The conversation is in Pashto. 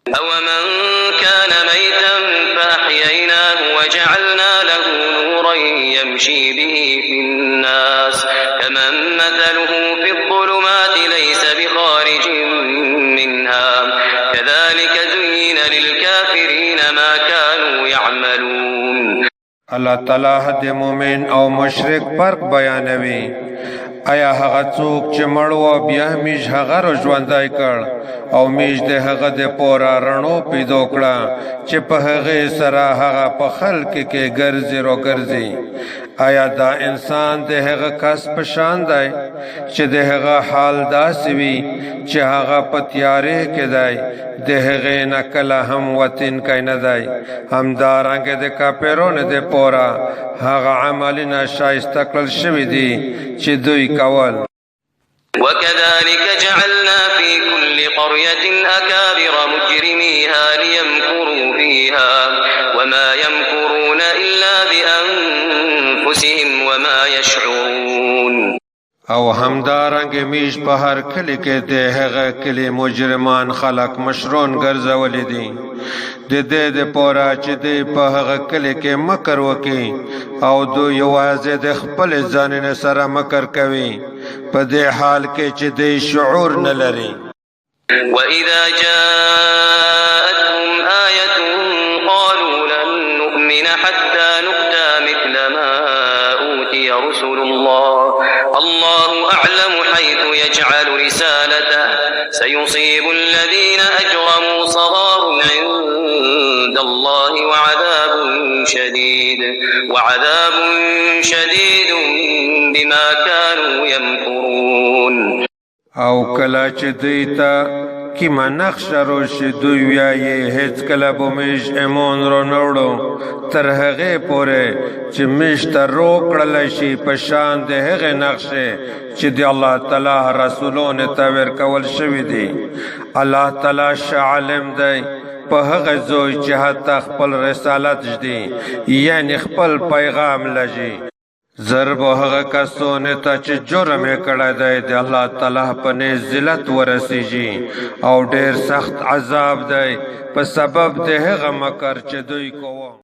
أَوَمَنْ كَانَ مَيْتًا فَأَحْيَيْنَاهُ وَجَعَلْنَا لَهُ نُورًا يَمْشِي بِهِ فِي النَّاسِ كَمَنْ مَثَلُهُ فِي الظُّلُمَاتِ لَيْسَ بِخَارِجٍ مِنْهَا كَذَلِكَ زُيِّنَ لِلْكَافِرِينَ مَا كَانُوا يَعْمَلُونَ. اللہ تعالی د مومن او مشرک فرق بیانوي. آیا هغه څوک چې مړ و بیا میش هغه را ژوندی کړ او میش د هغه د پوره رڼو پیدا کړه چې په هغې سره هغه په خلق کې ګرځي رو ګرځي. آیا دا انسان د هغه کس په شان دی چې د هغه حال داسې وي چې هغه په تیارې کې دی د هغې نه کله هم وتونکی نه دی. همدارنګه د کافرانو د پوره هغه عملونه شایسته کړل شوي دي چې دوی کول. وكذلك جعلنا في كل قرية أكابر مجرميها ليمكروا فيها وما يمكرون إلا بأنفسهم وما يشعرون. او همدارنګ میش په هر کلی کې د هغه کلی مجرمان خلق مشرون ګرځولي دي د دې د پوره چې دی په هغه کلی کې مکر وکي او دو یوازې د خپل ځانونه سره مکر کوي په دې حال کې چې دی شعور نه لري. وَإِذَا جَاءَتْهُمْ آيَةٌ قَالُوا لَن نُّؤْمِنَ حَتَّى نُؤْتَىٰ مِثْلَ مَا أُوتِيَ رُسُلُ اللَّهُ أَعْلَمُ حَيْثُ يَجْعَلُ رِسَالَتَهُ سَيُصِيبُ الَّذِينَ أَجْرَمُوا صَغَارٌ عِندَ اللَّهِ وَعَذَابٌ شَدِيدٌ بِمَا كَانُوا يَمْكُرُونَ. او کله چې دوی ته کیمه نقشه روشي دوی وایي هیڅ کله به موږ ایمان رانوړو تر هغې پورې چې موږ ته روکړلی شي په شان د هغې نقشې چې د الله تعالی رسولانو ته ورکول شوي دي. الله تعالی ښه عالم دی په هغه زوی چې حتی خپل رسالت ږدي یعنی خپل پیغام لږي. ضرب هغه کسونه ته چې جرم یې کړی دی د الله تعالی په نیز ذلت ورسیږي او ډېر سخت عذاب دی په سبب د هغه مکر چې دوی کوه.